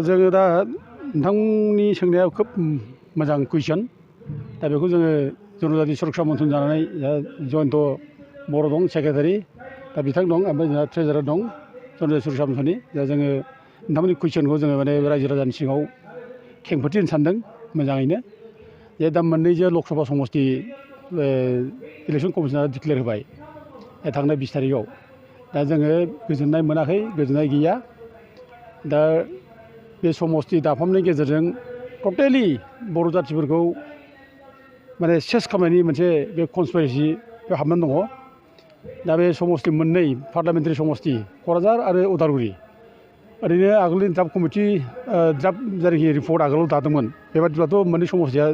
जोङो दा नोंथांनि सोंनाया खोब मोजां कुइसन। दा बेखौ जोङो जनजाति सुरक्षा मन्थ्रि जानानै जयन्त बर' दं सेक्रेटारि, दा बिथां दं, ओमफ्राय जोंहा ट्रेजारार दं जनजाति सुरक्षा मन्थ्रिनि। दा जोङो नोंथांमोननि कुइसनखौ जोङो माने रायजो राजानि सिगाङाव खेंफोरथि होनो सानदों मोजाङैनो। जे दा मोननैसो लकसभा समस्ति इलेक्सन कमिसना डिक्लेयार होबाय थांनाय 20 तारिखआव। दा जोङो गोजोननाय मोनाखै, गोजोननाय गैया। दा बे समस्ति दाफामनायनि गेजेरजों टटेलि बर' जाथिफोरखौ माने सेस खालामनायनि मोनसे बे कनस्पिरेसि बे हाबनानै दङ। दा बे समस्ति मोननै पार्लियामेन्टारि समस्ति क'क्राझार आरो उदालगुरि, ओरैनो आगोलनि द्राफ्ट कमिटि द्राफ्ट जायनाखि रिपर्ट आगोलाव दादोंमोन बेबादिब्लाथ' मोननै समस्तिया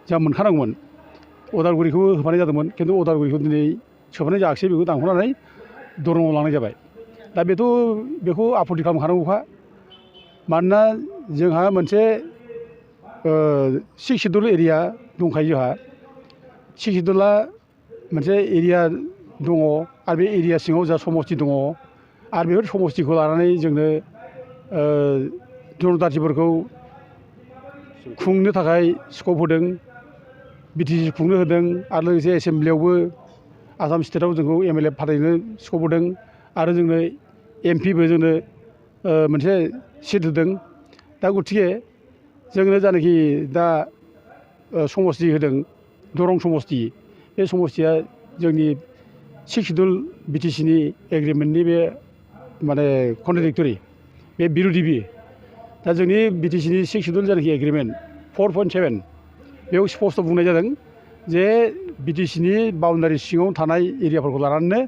जोंहा मोनखानांगौमोन। उदालगुरिखौबो होफानाय जादोंमोन, खिन्थु उदालगुरिखौ दिनै सोफानाय जायाखिसै, बेखौ दानख'नानै दरंआव लांनाय जाबाय। दा बेखौ आपत्ति खालामखानांगौखा। मानोना जोंहा मोनसे 6 सिडुल एरिया दंखायो। जोंहा 6 सिडुला मोनसे एरिया दङ, आरो बे एरिया सिङाव जोंहा समस्ति दङ। आरो बेफोर समस्तिखौ लानानै जोंनो जनजातिफोरखौ खुंनो थाखाय स्कप होदों, बिटिसि खुंनो होदों, आरो लोगोसे एसेमब्लियावबो आसाम स्टेटआव जोंखौ MLA फाथायनो स्कप होदों, आरो जोंनो MP बो जोंनो मोनसे सिट होदों। दा गथिखे जोंनो जानाखि दा समस्ति होदों दरं समस्ति, बे समस्तिया जोंनि 6 सिडुल बिटिसिनि एग्रिमेन्टनि बे माने कन्ट्राडिक्टरि, बे बिरुदि बियो। दा जोंनि बिटिसिनि 6 सिडुल जानाखि एग्रिमेन्ट 4.7 बेयाव स्पष्ट बुंनाय जादों जे बिटिसिनि बाउन्डारि सिङाव थानाय एरियाफोरखौ लानानैनो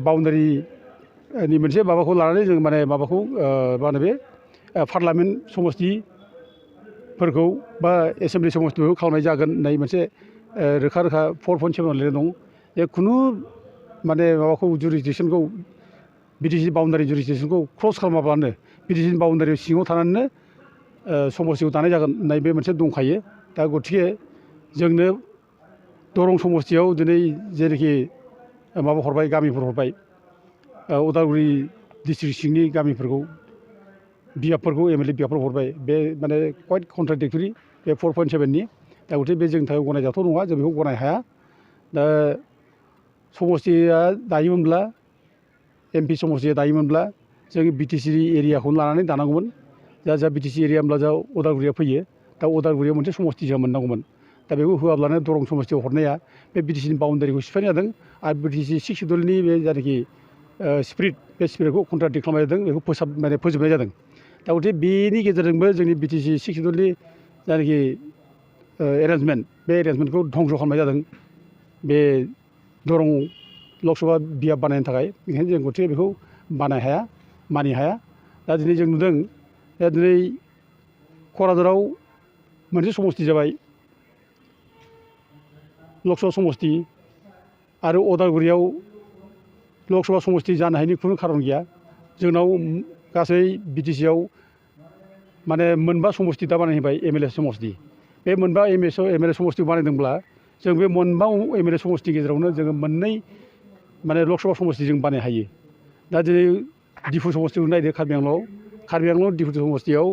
बाउन्डारिनि मोनसे माबाखौ लानानै जों माने माबाखौ मा होनो बे पार्लियामेन्ट समस्तिफोरखौ बा एसेमब्लि समस्तिफोरखौ खालामनाय जागोन होननाय मोनसे रोखा रोखा 4.7 लिरनाय दं। जे खुनु माने माबाखौ जुरिसडिक्सनखौ बिटिसि बाउन्डारि जुरिसडिक्सनखौ क्रस खालामाब्लानो बिटिसिनि बाउन्डारि सिङाव थानानैनो समस्तिखौ दानाय जागोन होननाय बे मोनसे दंखायो। दा गथिखे जोंनो दरं समस्तियाव दिनै जेरैखि माबा हरबाय, गामिफोर हरबाय, उदालगुरि डिस्ट्रिक्ट सिंनि गामिफोरखौ बियाबफोरखौ MLA बियाबफोर हरबाय। बे माने कुवाइट कन्ट्राडिक्टरि बे 4.7नि। दा गथिखे बे जोंनि थाखाय गनायजाथाव नङा, जों बेखौ गनायनो हाया। दा समस्तिया दायोमोनब्ला MP समस्तिया दायोमोनब्ला जों बिटिसि एरियाखौनो लानानै दानांगौमोन। जा बिटिसि एरिया होनब्ला जा उदालगुरिया फैयो। दा उदालगुरियाव मोनसे समस्ति जों मोननांगौमोन। दा बेखौ होआब्लानो दरं समस्तियाव हरनाया बे बिटिसिनि बाउन्डारिखौ सिफायनाय जादों, आरो बिटिसि 6 सिडुलनि बे जायनाखि स्पिरिट, बे स्पिरिटखौ कन्ट्राडिक्ट खालामनाय जादों, बेखौ फोजोबनाय जादों। दा गथिखे बेनि गेजेरजोंबो जोंनि बिटिसि 6 सिडुलनि जायनाखि एरेन्जमेन्ट, बे एरेन्जमेन्टखौ धंस' खालामनाय जादों बे दरं लकसभा बियाब बानायनो थाखाय। बेनिखायनो जों गथिखे बेखौ बानायनो हाया, मानिनो हाया। दा दिनै जों नुदों, दा दिनै क'क्राझाराव मोनसे समस्ति जाबाय लकसभा समस्ति, आरो उदालगुरियाव लकसभा समस्ति जानो हायिनि खुनु खारन गैया। जोंनाव गासै बिटिसिआव माने मोनबा समस्ति दा बानायबाय MLA समस्ति। बे मोनबा MLA समस्ति बानायदोंब्ला जों बे मोनबा MLA समस्तिनि गेजेरावनो जोङो मोननै माने लकसभा समस्ति जों बानायनो हायो। दा दिनै डिफु समस्तिखौ नायदो, कार्बि आंलं डिफु समस्तियाव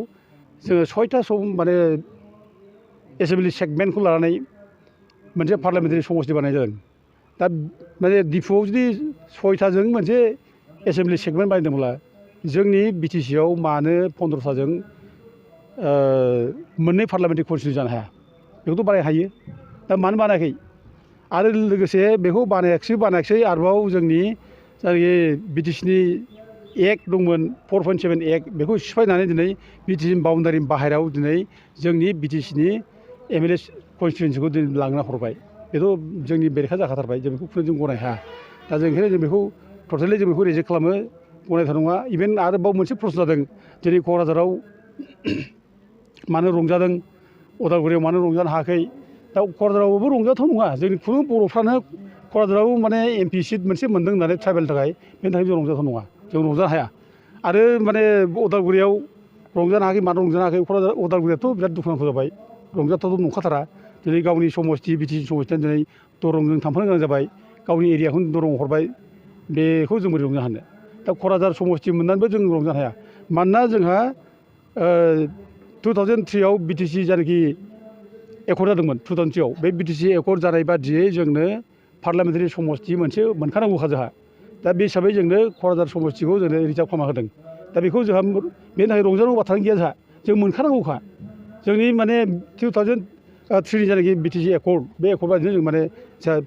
जोङो 6टा माने एसेमब्लि सेगमेन्टखौ लानानै मोनसे पार्लियामेन्टारि समस्ति बानायनाय जादों। दा माने डिफुआव जुदि 6टाजों मोनसे एसेमब्लि सेगमेन्ट बानायदोंब्ला जोंनि बिटिसिआव मानो 15टाजों मोननै पार्लियामेन्टारि कन्स्टिटिउन्सि जानो हाया? बेखौथ' बानायनो हायो। दा मानो बानायाखै? आरो लोगोसे बेखौ बानायाखिसै आरोबाव जोंनि जायनाखि बिटिसिनि एक्ट दंमोन 4.7 एक्ट, बेखौ सिफायनानै दिनै बिटिसिनि बाउन्डारिनि बाहेरायाव दिनै जोंनि बिटिसिनि MLA कन्स्टिटिउन्सिखौ दिनै लांना हरबाय। बेथ' जोंनि बेरेखा जाखाथारबाय, जों बेखौ जों गनायनो हाया। दा जों ओंखायनो जों बेखौ टटेलि जों बेखौ रिजेक्ट खालामो, गनायथाव नङा। इभेन आरोबाव मोनसे प्रश्न जादों, दिनै क'क्राझाराव मानो रंजादों, उदालगुरियाव मानो रंजानो हायाखै? दा क'क्राझारावबो रंजाथाव नङा। जोंनि खुनु बर'फ्रानो क'क्राझाराव माने MP सिट मोनसे मोनदों होननानै ट्राइबेलनि थाखाय, बेनि थाखाय जों रंजाथाव नङा, जों रंजानो हाया। आरो माने उदालगुरियाव रंजानो हायाखै, मानो रंजानो हायाखै? उदालगुरियाथ' बिराद दुखुनांथाव जाबाय, रंजाथाव नंखाथारा। दिनै गावनि समस्ति बिटिसि समस्तियानो दिनै दरंजों थांफानो गोनां जाबाय, गावनि एरियाखौनो दरंआव हरबाय। बेखौ जों बोरै रंजानो हानो? दा क'क्राझार समस्ति मोननानैबो जों रंजानो हाया। मानोना जोंहा 2003आव बिटिसि जानाखि एकर्ड जादोंमोन 2003आव बे बिटिसि एकर्ड जानाय बादियै जोंनो पार्लियामेन्टारि समष्टि मोनसे मोनखानांगौखा जोंहा दा बे हिसाबै जोंनो क'क्राझार समष्टिखौ जोंनो रिजार्भ खालामना होदों दा बेखौ जोंहा बेनि थाखाय रंजानांगौ बाथ्रायानो गैया जोंहा जों मोनखानांगौखा जोंनि माने 2003नि जानाखि बिटिसि एकर्ड बे एकर्ड बादिनो जों माने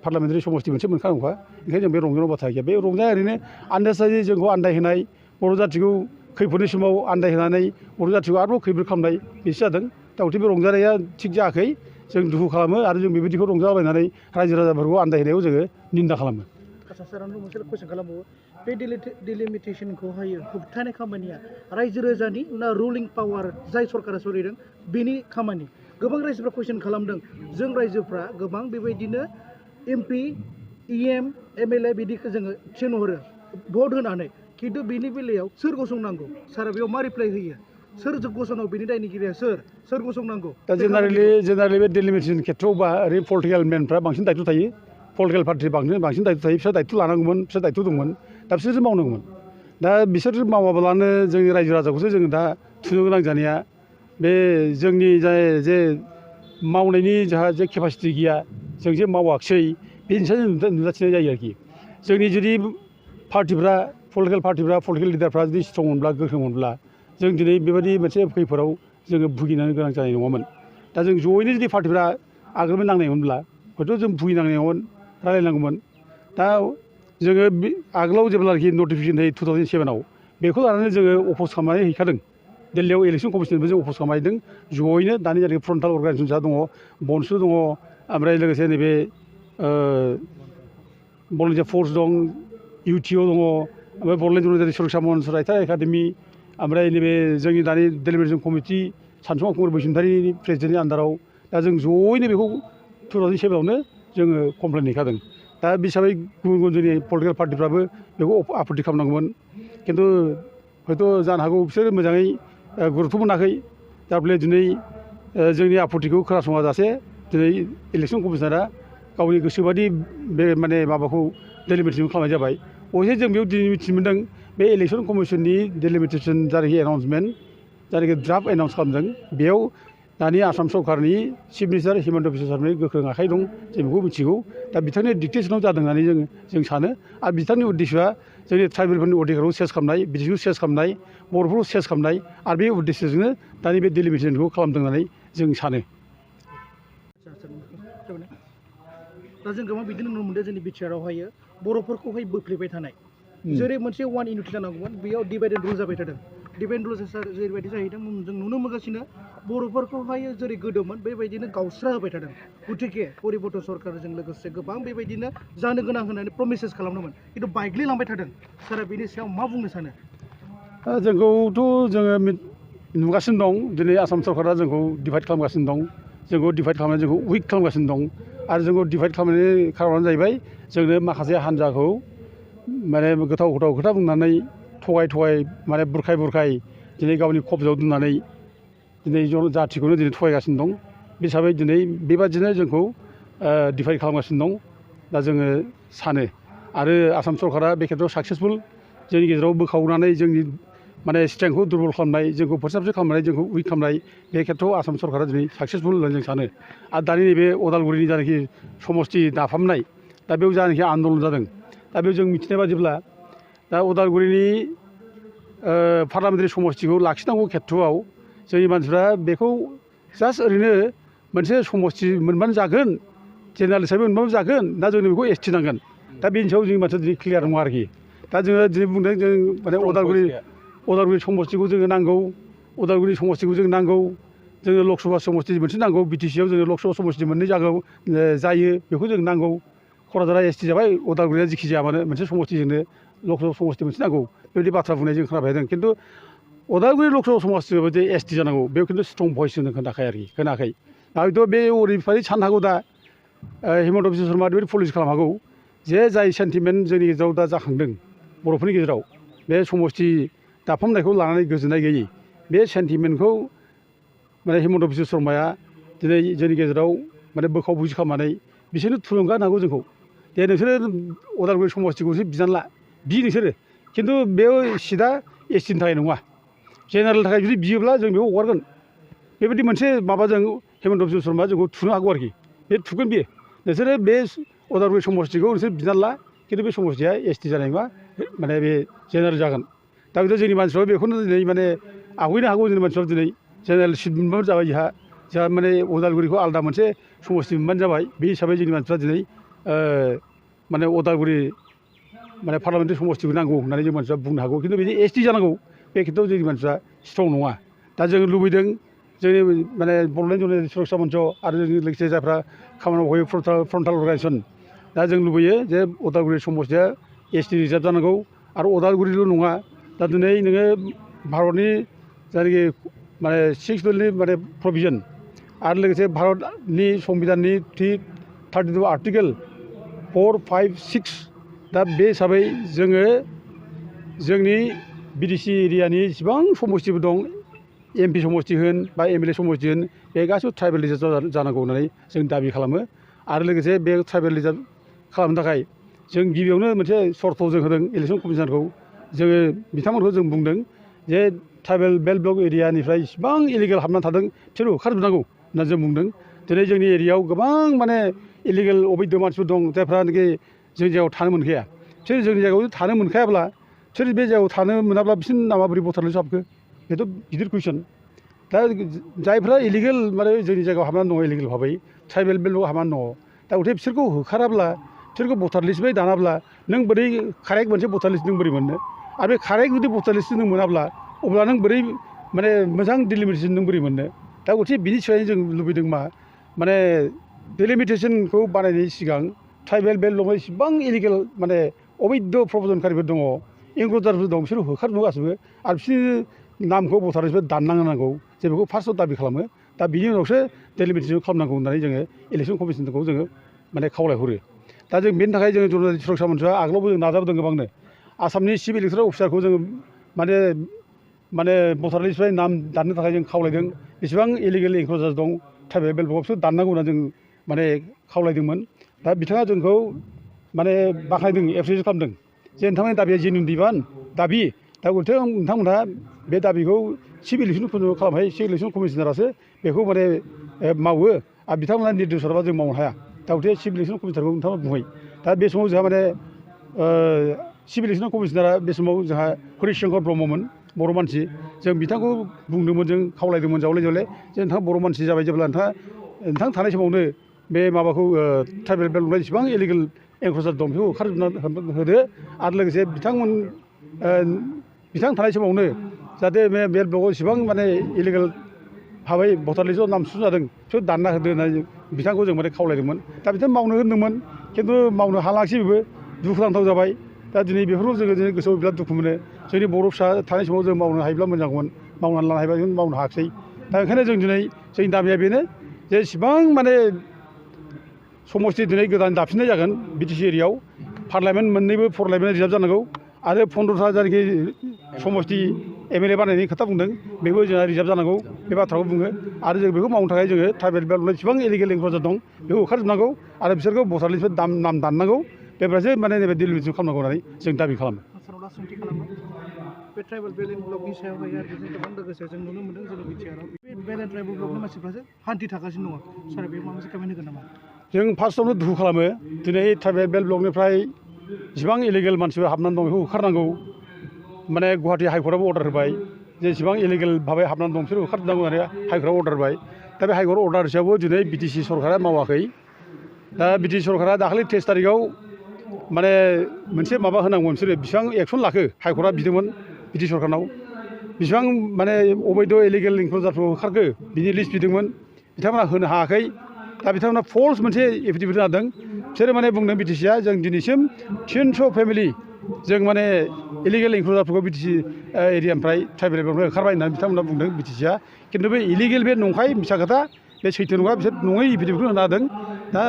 पार्लियामेन्टारि समष्टि मोनसे मोनखानांगौखा ओंखायनो जों बे रंजानांगौ बाथ्रा गैया बे रंजानाया ओरैनो आन्दाजआरि जोंखौ आन्दायहोनाय बर' जाथिखौ खैफोदनि समाव आन्दायहोनानै बर' जाथिखौ आरोबाव खैफोद खालामनाय बेसो जादों दा बे रंजानाया थिग जायाखै जों दुखु खालामो आरो जों बेबायदिखौ रंजालाबायनानै रायजो राजाफोरखौ आन्दायहोनायाव जोङो निन्दा खालामो। आच्चा सार आं मोनसे कुइसन खालामबावो बे डिलिमिटेसनखौहाय होबथानाय खामानिया रायजो राजानि ना रुलिं पावार जाय सरकारा सोलिदों बेनि खामानि गोबां रायजोफ्रा कुइसन खालामदों जों रायजोफ्रा गोबां बेबायदिनो एमपि इएम एमएलए बिदिखौ जोङो थिनहरो भट होनानै खिन्थु बेनि बेलायाव सोर गसंनांगौ सारा बेयाव मा रिप्लाइ होयो सोर गसंनांगौ बेनि दायनिगिरिया सोर गसंनांगौ दा जेनेरेलि बे डिलिमिटेसन खेथ्रआवबा ओरैनो पलिटिकेल मेनफ्रा बांसिन दायित्व थायो पलिटिकेल पार्टि बांसिन दायित्व थायो बिसोर दायित्व लानांगौमोन बिसोर दायित्व दंमोन दा बिसोरसो मावनांगौमोन दा बिसोर मावाब्लानो जोंनि रायजो राजाखौसो जोङो दा थुनो गोनां जानाया बे जोंनि जे मावनायनि जोंहा जे केपासिटि गैया जों जे मावाखिसै बेनिसाय नुजाथिनाय जायो आरोखि जोंनि जुदि पार्टिफ्रा पलिटिकेल लिडारफ्रा जुदि स्ट्रंमोनब्ला गोख्रोंमोनब्ला जों दिनै बेबायदि मोनसे खैफोदाव जोङो भुगिनांनो गोनां जानाय नङामोन दा जों जयैनो जुदि पार्टिफ्रा आगोलनिफ्राय नांनायमोनब्ला हयथ' जों भुगिनांनायावमोन रायलायनांगौमोन दा जोङो आगोलाव जेब्लानाखि नटिफिकेसन होयो 2007आव बेखौ लानानै जोङो अपज खालामनानै हैखादों दिल्लीयाव इलेक्सन कमिसननिबो जों अपज खालामहैदों जयैनो दानि जायगायाव फ्रन्टाल अर्गानाइजेसन जा दङ बनसु दङ ओमफ्राय लोगोसे नैबे भलुन्टियार फर्स दं इउटिअ दङ ओमफ्राय बड'लेण्ड जनजाति सुरक्षा मन्च रायटार एकाडेमि ओमफ्राय नैबे जोंनि दानि डेलिब्रेशन कमिटि सानसुमा कुमार बैसुमतारिनि प्रेसिडेन्टनि आन्दाराव दा जों जयैनो बेखौ 2007आवनो जोङो कमप्लेन हैखादों दा बे हिसाबै गुबुन जोंनि पलिटिकेल पार्टिफ्राबो बेखौ आपत्ति खालामनांगौमोन खिन्थु हयथ' जानो हागौ बिसोर मोजाङै गुरुत्व मोनाखै दा बले दिनै जोंनि आपत्तिखौ खोनासङा जासे दिनै इलेक्सन कमिसनारा गावनि गोसोबादि बे माने माबाखौ डेलिमिटेसन खालामनाय जाबाय अबयसे जों बेयाव दिनै मिथिनो मोन्दों बे इलेक्सन कमिसननि डेलिमिटेसन जायनाखि एनाउन्समेन्ट जायनाखि ड्राफ्ट एनाउन्स खालामदों बेयाव दानि आसाम सरकारनि चिफ मिनिस्टार हिमन्त बिश्व शर्मानि गोख्रों आखाइ दं जों बेखौ मिथिगौ दा बिथांनि डिक्टेसनाव जादों होननानै जों सानो आरो बिथांनि उद्देश्यआ जोंनि ट्राइबेलफोरनि अधिकारखौ सेस खालामनाय बिटिसिखौ सेस खालामनाय बर'फोरखौ सेस खालामनाय आरो बे उद्देश्यजोंनो दानि बे डेलिमिटेसनखौ खालामदों होननानै जों सानो। दा जों गोबां बिदिनो नुनो मोनदों जोंनि बिटिआरआवहाय बर'फोरखौहाय बोफ्लेबाय थानाय जेरै मोनसे वान इउनिटि जानांगौमोन बेयाव डिभाइड एन्ड रुल जाबाय थादों डिभाइड रुल जेरैबायदि जाहैदों जों नुनो मोनगासिनो बर'फोरखौहाय जेरै गोदोमोन बेबायदिनो गावस्रा होबाय थादों गथिखे परिबर्तन सरकारजों लोगोसे गोबां बेबायदिनो जानो गोनां होननानै प्रमिसेस खालामदोंमोन खिन्थु बायग्लिलांबाय थादों सारा बेनि सायाव मा बुंनो सानो? जोंखौथ' जोङो नुगासिनो दं दिनै आसाम सरकारा जोंखौ डिभाइड खालामगासिनो दं जोंखौ डिभाइड खालामनानै जोंखौ उइक खालामगासिनो दं आरो जोंखौ डिभाइड खालामनायनि खारनानो जाहैबाय जोंनो माखासे हान्जाखौ माने गोथाव खोथा बुंनानै थगाय माने बुरखाय दिनै गावनि खबजायाव दोननानै दिनै जाथिखौनो दिनै थगायगासिनो दं बे हिसाबै दिनै बेबादिनो जोंखौ डिभाइड खालामगासिनो दं दा जोङो सानो आरो आसाम सरकारा बे खेथ्रआव साक्सेसफुल जोंनि गेजेराव बोखावनानै जोंनि माने स्ट्रेंथखौ दुरबल खालामनाय जोंखौ फोसाबसो खालामनाय जोंखौ उइक खालामनाय बे खेथ्रआव आसाम सरकारा दिनै साक्सेसफुल होननानै जों सानो आरो दानि नैबे उदालगुरिनि जानाखि समष्टि दाफामनाय दा बेयाव जानाखि आन्दलन जादों दा बेयाव जों मिथिनाय बादिब्ला दा उदालगुरिनि पार्लियामेन्टारि समष्टिखौ लाखिनांगौ खेथ्रआव जोंनि मानसिफ्रा बेखौ जास्ट ओरैनो मोनसे समष्टि मोनबानो जागोन जेनेरेल हिसाबै मोनबानो जागोन दा जोंनो बेखौ एसटि नांगोन दा बेनि सायाव जोंनि मानसिया दिनै क्लियार नङा आरोखि दा जोङो दिनै बुंदों जों माने उदालगुरि समष्टिखौ जोङो नांगौ उदालगुरि समष्टिखौ जों नांगौ जोंनो लक सभा समष्टि मोनसे नांगौ बिटिसिआव जोंनो लक सभा समष्टि मोननै जायो बेखौ जों नांगौ क'क्राझारा एसटि जाबाय उदालगुरिया जिखि जाया मानो मोनसे समष्टिजोंनो लक सभा समष्टि मोनसे नांगौ बेबायदि बाथ्रा बुंनाय जों खोनाबाय थादों खिन्थु उदालगुरि लक सभा समष्टियाव जे एसटि जानांगौ बेयाव खिन्थु स्ट्रं भइस होनो खोनायाखै हयथ' बे ओरैबायदि साननो हागौ दा हिमन्त बिश्व शर्मा ओरैबायदि पलिसि खालामनो हागौ जे जाय सेन्टिमेन्ट जोंनि गेजेराव दा जाखांदों बर'फोरनि गेजेराव बे समष्टि दाफामनायखौ लानानै गोजोननाय गैयै बे सेन्टिमेन्टखौ माने हिमन्त बिश्व शर्माया दिनै जोंनि गेजेराव माने बोखाव बुजि खालामनानै बिसोरनो थुलुंगा होनांगौ जोंखौ दे नोंसोरो उदालगुरि समष्टिखौसो बिनानै ला नोंसोरो खिन्थु बे सिटआ एसटिनि थाखाय नङा जेनेरेलनि थाखाय जुदि बियोब्ला जों बेखौ हगारगोन बेबायदि मोनसे माबाजों हेमन्त बिश्व शर्मा जोंखौ थुनो हागौ आरोखि बे थुगोन बियो नोंसोरो बे उदालगुरि समस्तिखौ नोंसोर बिनानै ला खिन्थु बे समस्तिया एसटि जानाय नङा माने बे जेनेरेल जागोन दा बिदिनो जोंनि मानसिफ्रा बेखौनो दिनै माने आवगायनो हागौ जोंनि मानसिफ्रा दिनै जेनेरेल सिट मोनबानो जाबाय जोंहा माने उदालगुरिखौ आलादा मोनसे समस्ति मोनबानो जाबाय बे हिसाबै जोंनि मानसिफ्रा दिनै माने उदालगुरि माने पार्लामेन्टारि समस्तिखौ नांगौ होननानै जों मानसिफ्रा बुंनो हागौ खिन्थु बिदि एसटि जानांगौ बे खेथ्रआव जोंनि मानसिफ्रा स्ट्रं नङा दा जों लुबैदों जोंनि माने बड'लेण्ड जन सुरक्षा मन्च आरो जों लोगोसे जायफ्रा खामानि मावयो फ्रन्टाल अर्गानाइजेसन दा जों लुबैयो जे उदालगुरि समस्तिया एसटि रिजार्भ जानांगौ आरो उदालगुरिल' नङा दा दिनै नोङो भारतनि जायनाखि माने 6 बिलनि माने प्रभिजन आरो लोगोसे भारतनि संबिधाननि 32 आर्टिकेल 4, 5, 6 दा बे हिसाबै जोङो जोंनि बिटिसि एरियानि जेसेबां समस्तिफोर दं एमपि समस्ति होन बा एमएलए समस्ति होन बे गासिबो ट्राइबेल रिजार्भ जानांगौ होननानै जों दाबि खालामो आरो लोगोसे बे ट्राइबेल रिजार्भ खालामनो थाखाय जों गिबियावनो मोनसे सर्त जों होदों इलेक्सन कमिसनखौ जोङो बिथांमोनखौ जों बुंदों जे ट्राइबेल बेल्ट ब्लक एरियानिफ्राय इसिबां इलिगेल हाबनानै थादों बिसोरखौ होखारजोबनांगौ होननानै जों बुंदों दिनै जोंनि एरियायाव गोबां माने इलिगेल अबैध मानसिफोर दं जायफ्रानोखि जोंनि जायगायाव थानो मोनखाया बिसोर जोंनि जायगायाव थानो मोनखायाब्ला बिसोर बे जायगायाव थानो मोनाब्ला बिसोरनि नामा बोरै भटार लिस्टआव हाबखो बेथ' गिदिर कुइसन दा जायफ्रा इलिगेल माने जोंनि जायगायाव हाबनानै दङ इलिगेल भाबै ट्राइबेल बेल्टआव हाबनानै दङ दा गथे बिसोरखौ होखाराब्ला बिसोरखौ भटार लिस्टनिफ्राय दानाब्ला नों बोरै कारेक्ट मोनसे भटार लिस्ट नों बोरै मोननो आरो बे कारेक्ट जुदि भटार लिस्ट नों मोनाब्ला अब्ला नों बोरै माने मोजां डिलिमिटेसन नों बोरै मोननो दा गथे बिनि सायाव जों लुबैदों माने डिलिमिटेसनखौ बानायनायनि सिगां ट्राइबेल बेल्टआव इसिबां इलिगेल माने अबैध प्रबजनकारिफोर दङ इनक्लुडारफोर दं बिसोर होखारजोबो गासैबो आरो बिसोरनि नामखौ भटार लिस्टआव दाननांगौ जों बेखौ फार्स्टआव दाबि खालामो दा बिनि उनावसो डिलिमिटेसन खालामनांगौ होननानै जोङो इलेक्सन कमिसनखौ जोङो माने खावलायहरो दा जों बेनि थाखाय जोङो जन सुरक्षा मन्चआ आगोलावबो जों नाजाबोदों गोबांनो आसामनि चिफ इलेक्ट'रेल अफिसारखौ जोङो माने भटार लिस्टनिफ्राय नाम दाननो थाखाय जों खावलायदों बेसेबां इलिगेल इनक्लुडार दं ट्राइबेल बेल्टआव बिसोर दाननांगौ होनना जों माने खावलायदोंमोन दा बिथाङा जोंखौ माने बाख्नायदों एप्रिसियेट खालामदों जे नोंथांमोननि दाबिया जेनुइन दाबि दा नोंथांमोनहा बे दाबिखौ चिफ इलेक्सन खालामहाय चिफ इलेक्सन कमिसनारासो बेखौ माने मावो आरो बिथांमोनहा निर्देश हराबा जों मावनो हाया दा गथे चिफ इलेक्सन कमिसनारखौ नोंथांमोना बुंबाय दा बे समाव जोंहा माने चिफ इलेक्सन कमिसनारा बे समाव जोंहा हरिश शंकर ब्रह्ममोन बर' मानसि जों बिथांखौ बुंदोंमोन जों खावलायदोंमोन जावले जे नोंथाङा बर' मानसि जाबाय जेब्ला नोंथां थानाय समावनो बे माबाखौ ट्राइबेल बेल्टआव जेसेबां इलिगेल एनक्ल'जार दं बेखौ होखारजोबना होदो आरो लोगोसे बिथां थानाय समावनो जाहाथे बे बेल्ट ब्लकआव इसेबां माने इलिगेल भाबै भटार लिस्टआव नाम थिसनजादों बिसोर दानना होदो होननानै बिथांखौ जों माने खावलायदोंमोन दा बिथां मावनो होनदोंमोन खिन्थु मावनो हालाखिसै बेबो दुखुनांथाव जाबाय दा दिनै बेफोरखौ जोङो दिनै गोसोआव बिराद दुखु मोनो जोंनि बर' फिसा थानाय समाव जों मावनो हायोब्ला मोजांमोन मावनानै लानो हायोब्ला जों मावनो हायाखिसै दा ओंखायनो जों दिनै जोंनि दाबिया बेनो जे इसिबां माने समस्ति दिनै गोदान दाफिननाय जागोन बिटिसि एरियायाव पार्लामेन्ट मोननैबो पार्लामेन्ट रिजार्भ जानांगौ आरो 15था जायनाखि समस्ति एमएलए बानायनायनि खोथा बुंदों बेबो जोंहा रिजार्भ जानांगौ बे बाथ्राखौ बुङो आरो जों बेखौ मावनो थाखाय जोङो ट्राइबेल बेल्टआव जेसेबां इलिगेल इनक्ल'जार दं बेखौ होखारजोबनांगौ आरो बिसोरखौ भटार लिस्टनिफ्राय नाम दाननांगौ बेबायदिसो माने नैबे डिलिमिटेसन खालामनांगौ होननानै जों दाबि खालामो सोंथि खालामो बे ट्राइबेल बेल्ट ब्लकनि सायावहाय आरो बेजों गोबां लोगोसे जों नुनो मोनदों जोंनि बिटिआरआव बे बेल्ट ट्राइबेल ब्लकनि मानसिफ्रासो हान्थि थागासिनो दङ सार बे माबा मोनसे खामानि होगोन नामा जों फार्स्टआवनो दुखु खालामो दिनै ट्राइबेल बेल्ट ब्लकनिफ्राय जेसेबां इलिगेल मानसिफोर हाबनानै दं बेखौ होखारनांगौ माने गुवाहाटि हाइकर्टआबो अर्डार होबाय जेसेबां इलिगेल भाबै हाबनानै दं बिसोर होखारजोबनांगौ होननानै हाइकर्टआव अर्डार होबाय दा बे हाइकर्ट अर्डार हिसाबाव दिनै बिटिसि सरकारा मावाखै दा बिटिसि सरकारा दाखालि 23 तारिखआव माने मोनसे माबा होनांगौमोन बिसोरो बेसेबां एक्सन लाखो हाइकर्टआ बिदोंमोन बिटिसि सरकारनाव बेसेबां माने अबैध इलिगेल इनक्ल'जारफोरखौ होखारखो बिनि लिस्ट बिदोंमोन बिथांमोना होनो हायाखै दा बिथांमोना फल्स मोनसे एफिडेभिट होदों बिसोरो माने बुंदों बिटिसिआ जों दिनैसिम 300 फेमिलि जों माने इलिगेल इनक्ल'जारफोरखौ बिटिसि एरियानिफ्राय ट्राइबेल बेल्टनिफ्राय होखारबाय होननानै बिथांमोना बुंदों बिटिसिआ खिन्थु बे इलिगेल बे नंखाय मिसा खोथा बे सैथो नङा बिसोर नङै एफिडेभिटखौ होनो हादों दा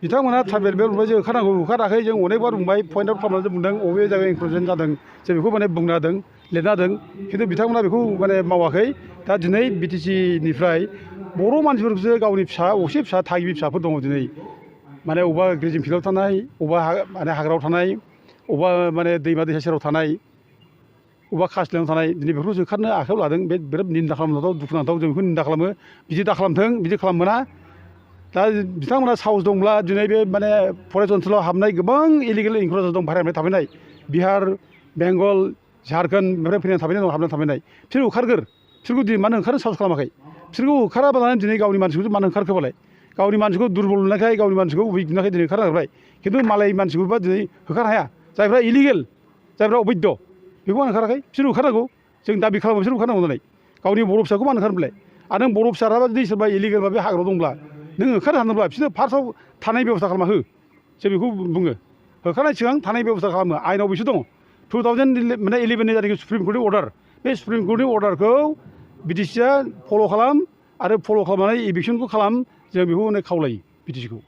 बिथांमोना ट्राइबेल बेल्टनिफ्राय जों होखारनांगौ होखाराखै जों अनेकबार बुंबाय पइन्ट आउट खालामनानै बुंदों बबे जायगायाव इनक्लुजन जादों जों बेखौ माने बुंनो हादों लिरनो हादों खिन्थु बिथांमोना बेखौ माने मावाखै दा दिनै बिटिसिनिफ्राय बर' मानसिफोरखौसो गावनि फिसा असे फिसा थागिबि फिसाफोर दङ दिनै माने अबेबा ग्रेजिं फिल्डआव थानाय अबेबा माने हाग्रायाव थानाय अबेबा माने दैमा दैसा सेराव थानाय बबेबा कास्टलायाव थानाय दिनै बेफोरखौ होखारनो आखायाव लादों बे बिराद निन्दा खालामजाथाव दुखुनांथाव जों बेखौ निन्दा खालामो बिदि दा खालामथों बिदि खालामनो मोना दा बिथांमोना साहस दंब्ला दिनै बे माने फरेस्ट ओनसोलाव हाबनाय गोबां इलिगेल इनक्रोचार दं बाहेरानिफ्राय थाफैनाय बिहार बेंगल झारखन्ड बेनिफ्राय फैनानै थाफैनाय दं हाबनानै थाफैनाय बिसोर होखारगोर बिसोरखौ दिनै मानो ओंखारनो साहस खालामाखै बिसोरखौ होखाराबालानो दिनै गावनि मानसिखौ मानो ओंखारखोबालाय गावनि मानसिखौ दुरबल नुनायखाय गावनि मानसिखौ उइक नुनायखाय दिनै ओंखारनो नागिरबाय खिन्थु मालाय मानसिखौबा दिनै होखारनो हाया जायफ्रा इलिगेल जायफ्रा अबैध बेखौ मानो ओंखाराखै बिसोर होखारनांगौ जों दाबि खालामो बिसोर होखारनांगौ नालाय गावनि बर' फिसाखौ मानो ओंखारनोलाय आरो नों बर' फिसाफ्राबा जुदि सोरबा इलिगेल बे हाग्रायाव दंब्ला नों ओंखारनो हानोब्ला बिसोरनो फार्स्टआव थानाय बेब'स्था खालामना हो जों बेखौ बुङो होखारनाय सिगां थानाय बेब'स्था खालामो आइनाव बिसोर दङ 2011नि जायनाखि सुप्रिम कर्टनि अर्डार बे सुप्रिम कर्टनि अर्डारखौ बिटिसिआ फल' खालाम आरो फल' खालामनानै इभिकसनखौ खालाम जों बेखौ खावलायो बिटिसिखौ